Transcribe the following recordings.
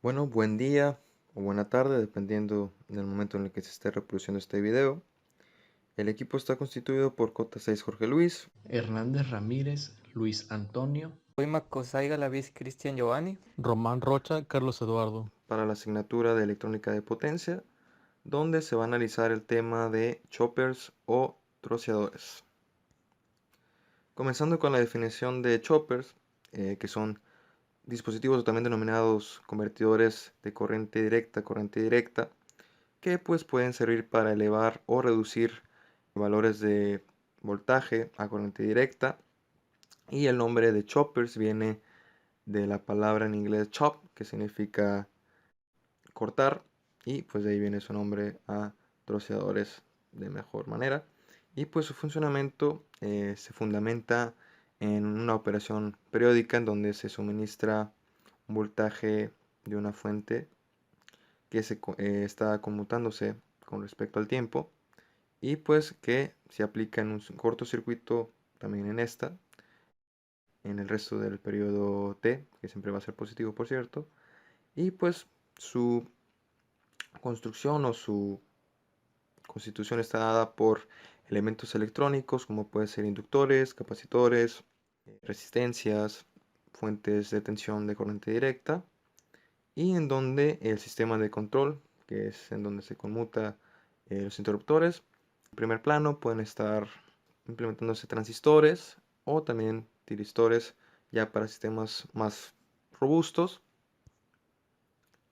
Bueno, buen día o buena tarde, dependiendo del momento en el que se esté reproduciendo este video. El equipo está constituido por J6 Jorge Luis, Hernández Ramírez, Luis Antonio, Soy Macosai Galaviz Cristian Giovanni. Román Rocha, Carlos Eduardo. para la asignatura de electrónica de potencia, donde se va a analizar el tema de choppers o troceadores. Comenzando con la definición de choppers, que son dispositivos también denominados convertidores de corriente directa a corriente directa, que pues pueden servir para elevar o reducir valores de voltaje a corriente directa. Y el nombre de choppers viene de la palabra en inglés chop, que significa cortar, y pues de ahí viene su nombre a troceadores de mejor manera. Y pues su funcionamiento se fundamenta en una operación periódica en donde se suministra un voltaje de una fuente que está conmutándose con respecto al tiempo, y pues que se aplica en un cortocircuito también en el resto del periodo T, que siempre va a ser positivo, por cierto. Y pues su construcción o su constitución está dada por elementos electrónicos como pueden ser inductores, capacitores, resistencias, fuentes de tensión de corriente directa, y en donde el sistema de control, que es en donde se conmuta los interruptores, en primer plano pueden estar implementándose transistores o también tiristores ya para sistemas más robustos,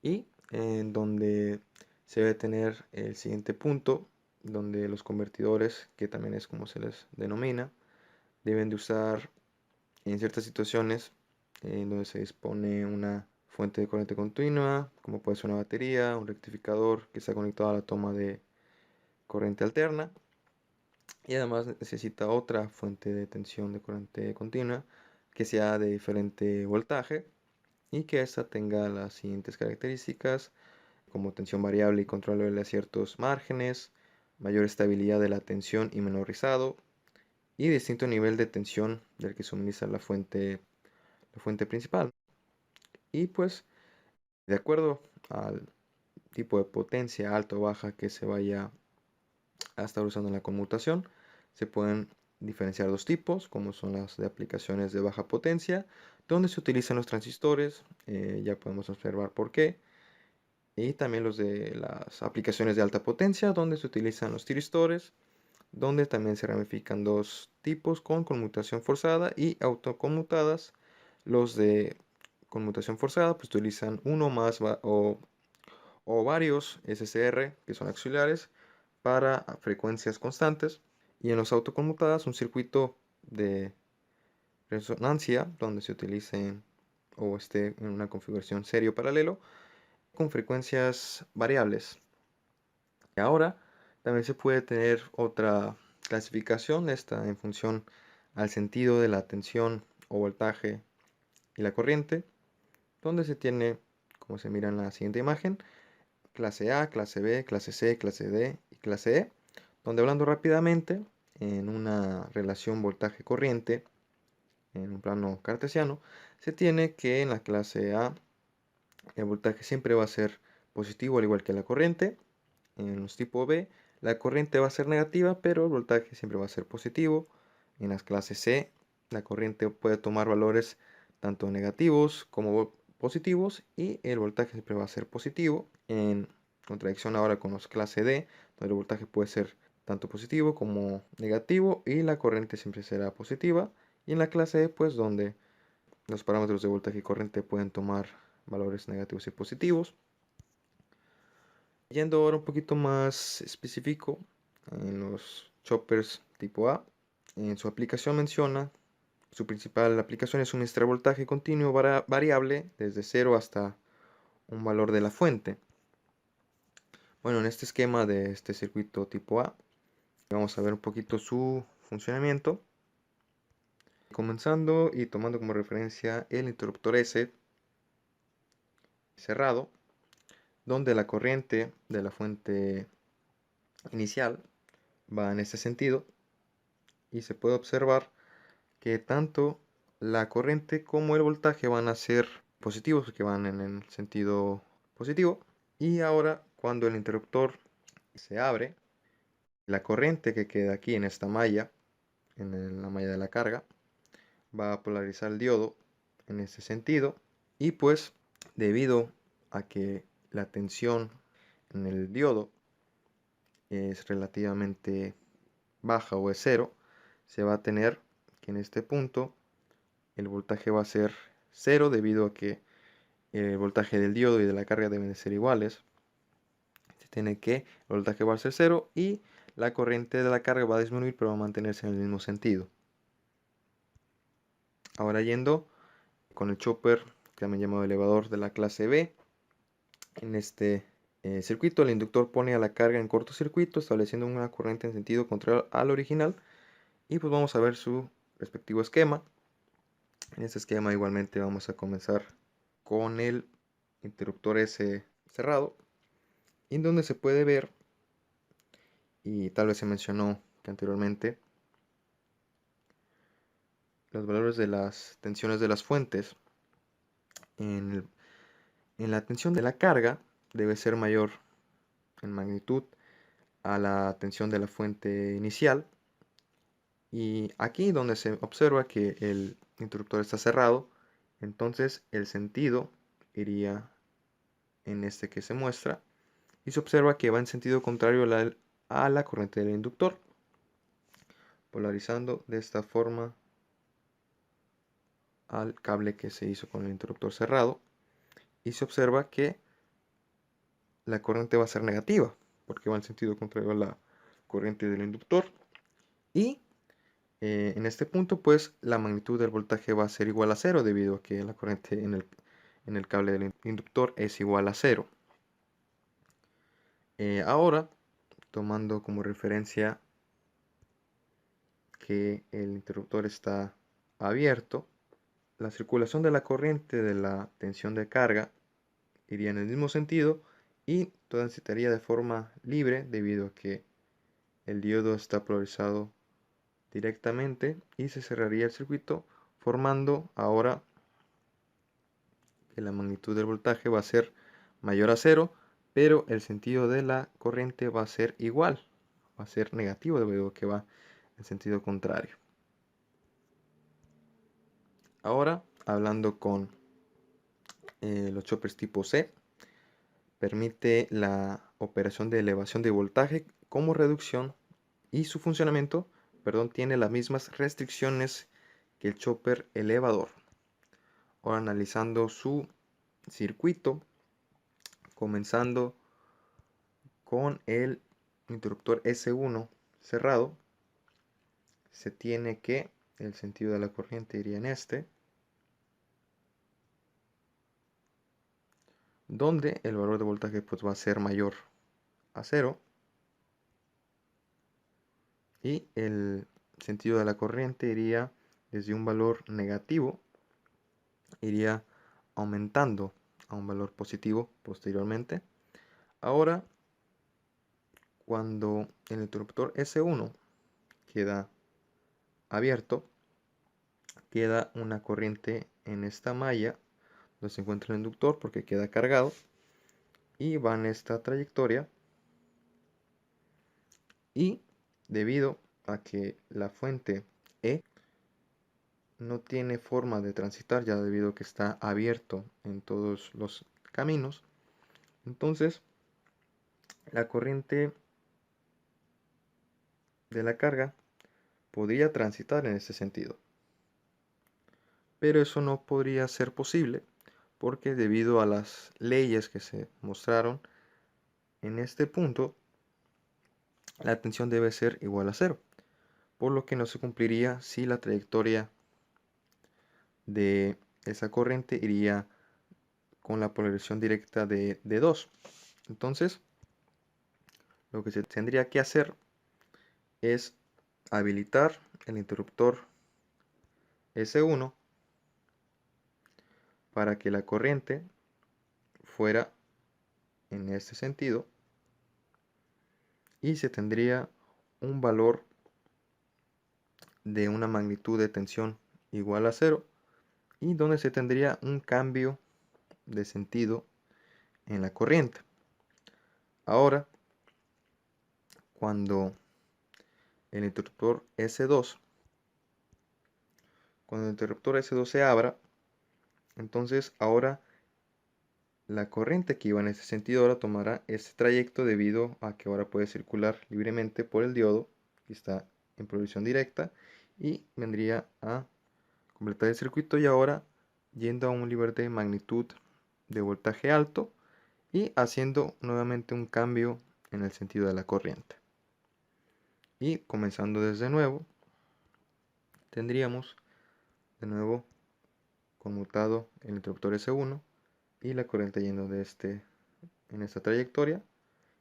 y en donde se debe tener el siguiente punto, donde los convertidores, que también es como se les denomina, deben de usar en ciertas situaciones en donde se dispone una fuente de corriente continua, como puede ser una batería, un rectificador que está conectado a la toma de corriente alterna, y además necesita otra fuente de tensión de corriente continua que sea de diferente voltaje y que ésta tenga las siguientes características, como tensión variable y controlable a ciertos márgenes, mayor estabilidad de la tensión y menor rizado, y distinto nivel de tensión del que suministra la fuente principal. Y pues, de acuerdo al tipo de potencia alta o baja que se vaya a estar usando en la conmutación, se pueden diferenciar dos tipos, como son las de aplicaciones de baja potencia, donde se utilizan los transistores, ya podemos observar por qué, y también los de las aplicaciones de alta potencia, donde se utilizan los tiristores, donde también se ramifican dos tipos, con conmutación forzada y autoconmutadas. Los de conmutación forzada pues utilizan uno más o varios SCR, que son auxiliares, para frecuencias constantes, y en los autoconmutadas un circuito de resonancia donde se utilicen o esté en una configuración serio paralelo con frecuencias variables. Y ahora también se puede tener otra clasificación, esta en función al sentido de la tensión o voltaje y la corriente, donde se tiene, como se mira en la siguiente imagen, clase A, clase B, clase C, clase D y clase E, donde, hablando rápidamente en una relación voltaje-corriente en un plano cartesiano, se tiene que en la clase A el voltaje siempre va a ser positivo al igual que la corriente. En los tipo B la corriente va a ser negativa, pero el voltaje siempre va a ser positivo. En las clases C la corriente puede tomar valores tanto negativos como positivos y el voltaje siempre va a ser positivo, en contradicción ahora con los clase D, donde el voltaje puede ser tanto positivo como negativo y la corriente siempre será positiva. Y en la clase E, pues donde los parámetros de voltaje y corriente pueden tomar valores negativos y positivos. Yendo ahora un poquito más específico en los choppers tipo A, en su aplicación menciona, su principal aplicación es suministrar voltaje continuo variable desde 0 hasta un valor de la fuente. Bueno, en este esquema de este circuito tipo A, vamos a ver un poquito su funcionamiento. Comenzando y tomando como referencia el interruptor S cerrado, donde la corriente de la fuente inicial va en este sentido, y se puede observar que tanto la corriente como el voltaje van a ser positivos que van en el sentido positivo. Y ahora cuando el interruptor se abre, la corriente que queda aquí en esta malla, en la malla de la carga, va a polarizar el diodo en este sentido. Y pues debido a que la tensión en el diodo es relativamente baja o es cero, se va a tener que en este punto el voltaje va a ser cero debido a que el voltaje del diodo y de la carga deben de ser iguales. Se tiene que el voltaje va a ser cero y la corriente de la carga va a disminuir pero va a mantenerse en el mismo sentido. Ahora yendo con el chopper, también llamado elevador de la clase B, en este circuito el inductor pone a la carga en cortocircuito estableciendo una corriente en sentido contrario al original. Y pues vamos a ver su respectivo esquema. En este esquema igualmente vamos a comenzar con el interruptor S cerrado, en donde se puede ver, y tal vez se mencionó que anteriormente, los valores de las tensiones de las fuentes. En la tensión de la carga debe ser mayor en magnitud a la tensión de la fuente inicial. Y aquí donde se observa que el interruptor está cerrado, entonces el sentido iría en este que se muestra y se observa que va en sentido contrario a la corriente del inductor, polarizando de esta forma al cable que se hizo con el interruptor cerrado. Y se observa que la corriente va a ser negativa porque va en sentido contrario a la corriente del inductor. Y en este punto pues la magnitud del voltaje va a ser igual a cero debido a que la corriente en el cable del inductor es igual a cero. Ahora, tomando como referencia que el interruptor está abierto, la circulación de la corriente de la tensión de carga iría en el mismo sentido y transitaría de forma libre debido a que el diodo está polarizado directamente y se cerraría el circuito, formando ahora que la magnitud del voltaje va a ser mayor a cero, pero el sentido de la corriente va a ser igual, va a ser negativo debido a que va en sentido contrario. Ahora, hablando con los choppers tipo C, permite la operación de elevación de voltaje como reducción y su funcionamiento, tiene las mismas restricciones que el chopper elevador. Ahora analizando su circuito, comenzando con el interruptor S1 cerrado, se tiene que el sentido de la corriente iría en este, donde el valor de voltaje pues va a ser mayor a cero y el sentido de la corriente iría desde un valor negativo, iría aumentando a un valor positivo posteriormente. Ahora, cuando el interruptor S1 queda abierto, queda una corriente en esta malla donde se encuentra el inductor porque queda cargado y va en esta trayectoria, y debido a que la fuente E no tiene forma de transitar ya debido a que está abierto en todos los caminos, entonces la corriente de la carga podría transitar en este sentido, pero eso no podría ser posible porque debido a las leyes que se mostraron en este punto, la tensión debe ser igual a cero, por lo que no se cumpliría si la trayectoria de esa corriente iría con la polarización directa de 2. Entonces, lo que se tendría que hacer es habilitar el interruptor S1 para que la corriente fuera en este sentido y se tendría un valor de una magnitud de tensión igual a cero y donde se tendría un cambio de sentido en la corriente. Ahora, cuando el interruptor S2, se abra, entonces ahora la corriente que iba en ese sentido ahora tomará ese trayecto debido a que ahora puede circular libremente por el diodo que está en provisión directa y vendría a completar el circuito y ahora yendo a un nivel de magnitud de voltaje alto y haciendo nuevamente un cambio en el sentido de la corriente. Y comenzando desde nuevo, tendríamos de nuevo conmutado el interruptor S1 y la corriente yendo en esta trayectoria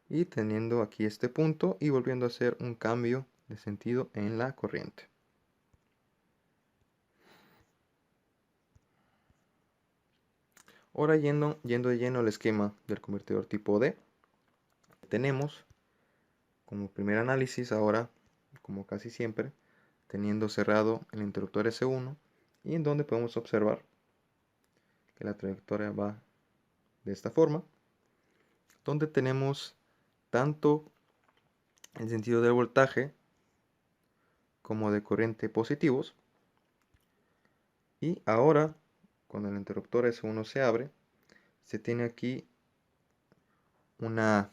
y teniendo aquí este punto y volviendo a hacer un cambio de sentido en la corriente. Ahora yendo de lleno al esquema del convertidor tipo D, tenemos como primer análisis ahora, como casi siempre, teniendo cerrado el interruptor S1 y en donde podemos observar que la trayectoria va de esta forma, donde tenemos tanto el sentido del voltaje como de corriente positivos. Y ahora, cuando el interruptor S1 se abre, se tiene aquí una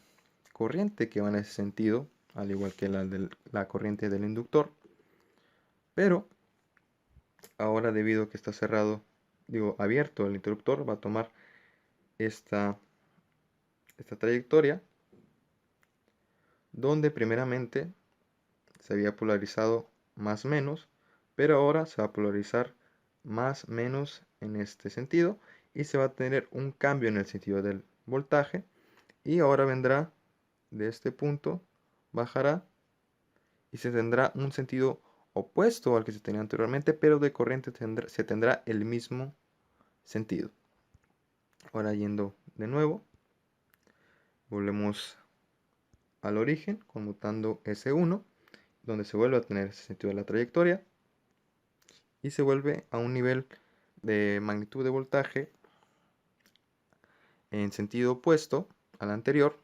corriente que va en ese sentido, al igual que la corriente del inductor. Pero ahora, debido a que está abierto el interruptor, va a tomar esta trayectoria, donde primeramente se había polarizado más menos, pero ahora se va a polarizar más menos en este sentido y se va a tener un cambio en el sentido del voltaje y ahora vendrá de este punto, bajará y se tendrá un sentido opuesto al que se tenía anteriormente, pero de corriente se tendrá el mismo sentido. Ahora yendo de nuevo, volvemos al origen conmutando S1, donde se vuelve a tener ese sentido de la trayectoria y se vuelve a un nivel de magnitud de voltaje en sentido opuesto al anterior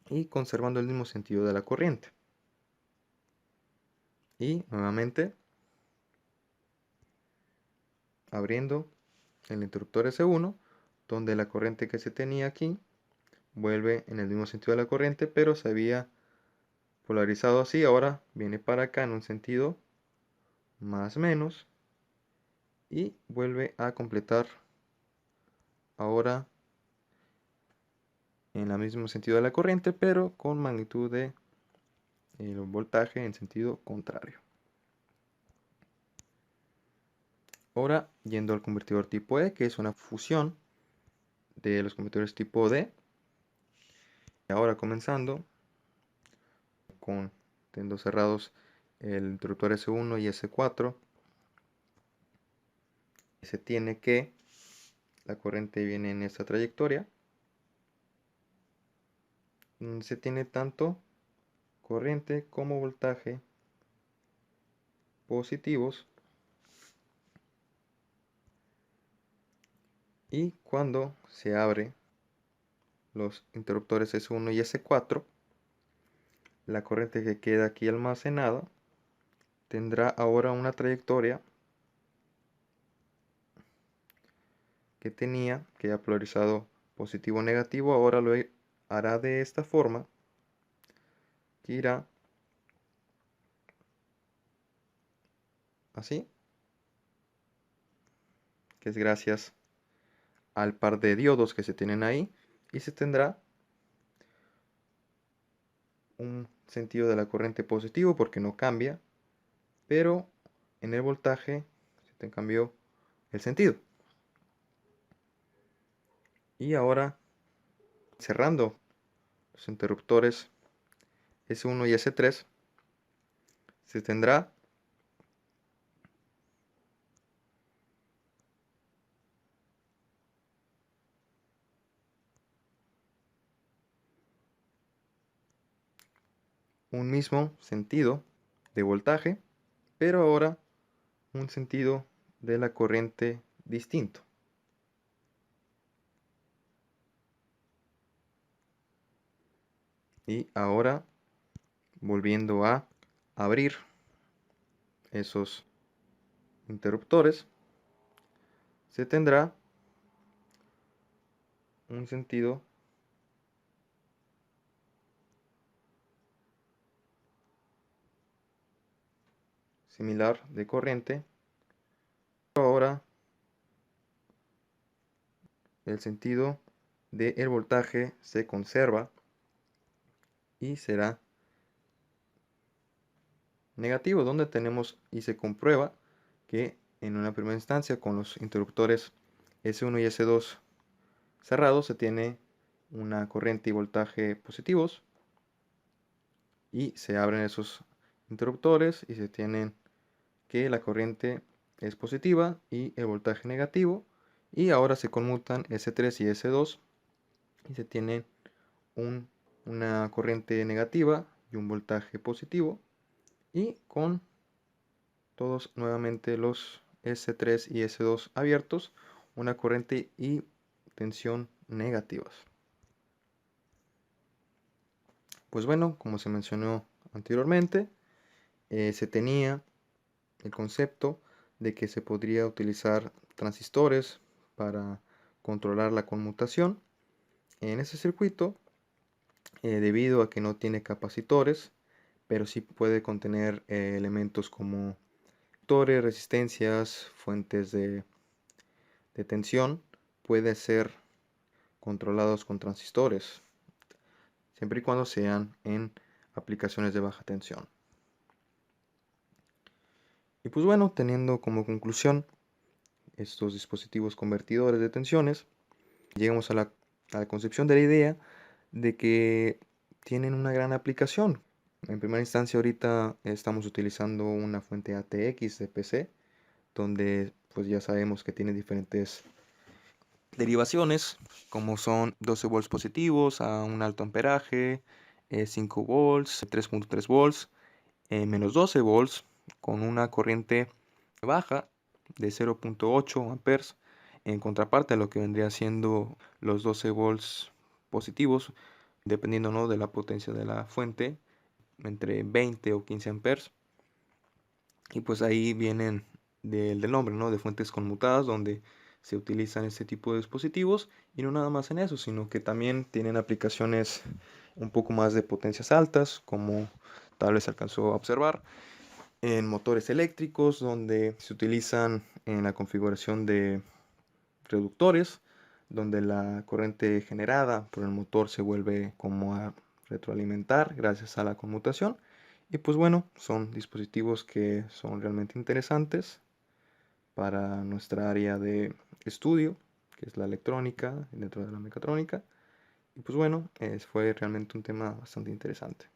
y conservando el mismo sentido de la corriente. Y nuevamente abriendo el interruptor S1, donde la corriente que se tenía aquí vuelve en el mismo sentido de la corriente, pero se había polarizado así, ahora viene para acá en un sentido más menos y vuelve a completar ahora en el mismo sentido de la corriente, pero con magnitud de el voltaje en sentido contrario. Ahora yendo al convertidor tipo E, que es una fusión de los convertidores tipo D. Ahora comenzando con teniendo cerrados el interruptor S1 y S4, se tiene que la corriente viene en esta trayectoria. Se tiene tanto corriente como voltaje positivos. Y cuando se abre los interruptores S1 y S4, la corriente que queda aquí almacenada tendrá ahora una trayectoria que ha polarizado positivo o negativo, ahora lo hará de esta forma, que irá así, que es gracias al par de diodos que se tienen ahí, y se tendrá un sentido de la corriente positivo porque no cambia, pero en el voltaje se te cambió el sentido. Y ahora cerrando los interruptores S1 y S3, se tendrá un mismo sentido de voltaje, pero ahora un sentido de la corriente distinto. Y ahora, volviendo a abrir esos interruptores, se tendrá un sentido similar de corriente. Ahora el sentido del voltaje se conserva y será negativo, donde tenemos y se comprueba que en una primera instancia con los interruptores S1 y S2 cerrados se tiene una corriente y voltaje positivos, y se abren esos interruptores y se tienen que la corriente es positiva y el voltaje negativo, y ahora se conmutan S3 y S2 y se tiene una corriente negativa y un voltaje positivo, y con todos nuevamente los S3 y S2 abiertos, una corriente y tensión negativas. Pues bueno, como se mencionó anteriormente, se tenía el concepto de que se podría utilizar transistores para controlar la conmutación en ese circuito, debido a que no tiene capacitores, pero sí puede contener elementos como inductores, resistencias, fuentes de tensión. Puede ser controlados con transistores, siempre y cuando sean en aplicaciones de baja tensión. Y pues bueno, teniendo como conclusión estos dispositivos convertidores de tensiones, llegamos a la concepción de la idea de que tienen una gran aplicación. En primera instancia, ahorita estamos utilizando una fuente ATX de PC, donde pues ya sabemos que tiene diferentes derivaciones, como son 12 volts positivos a un alto amperaje, 5 volts, 3.3 volts, menos 12 volts con una corriente baja de 0.8 amperes, en contraparte a lo que vendría siendo los 12 volts positivos, dependiendo, ¿no?, de la potencia de la fuente, entre 20 o 15 amperes. Y pues ahí vienen del nombre, ¿no?, de fuentes conmutadas, donde se utilizan este tipo de dispositivos, y no nada más en eso, sino que también tienen aplicaciones un poco más de potencias altas, como tal vez alcanzó a observar en motores eléctricos, donde se utilizan en la configuración de reductores, donde la corriente generada por el motor se vuelve como a retroalimentar gracias a la conmutación. Y pues bueno, son dispositivos que son realmente interesantes para nuestra área de estudio, que es la electrónica dentro de la mecatrónica. Y pues bueno, fue realmente un tema bastante interesante.